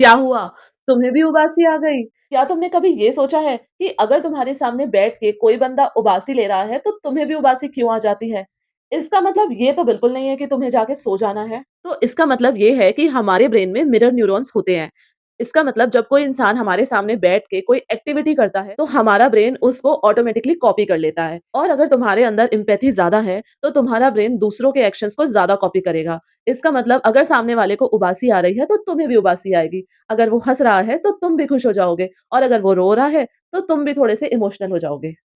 क्या हुआ? तुम्हें भी उबासी आ गई? क्या तुमने कभी ये सोचा है कि अगर तुम्हारे सामने बैठ के कोई बंदा उबासी ले रहा है, तो तुम्हें भी उबासी क्यों आ जाती है? इसका मतलब ये तो बिल्कुल नहीं है कि तुम्हें जाके सो जाना है। तो इसका मतलब ये है कि हमारे ब्रेन में मिरर न्यूरॉन्स होते हैं। इसका मतलब जब कोई इंसान हमारे सामने बैठ के कोई एक्टिविटी करता है, तो हमारा ब्रेन उसको ऑटोमैटिकली कॉपी कर लेता है। और अगर तुम्हारे अंदर एम्पैथी ज़्यादा है, तो तुम्हारा ब्रेन दूसरों के एक्शंस को ज़्यादा कॉपी करेगा। इसका मतलब अगर सामने वाले को उबासी आ रही है, तो तुम्हें भी उबासी आएगी। अगर वो हँस रहा है, तो तुम भी खुश हो जाओगे और अगर वो रो रहा है, तो तुम भी थोड़े से इमोशनल हो जाओगे।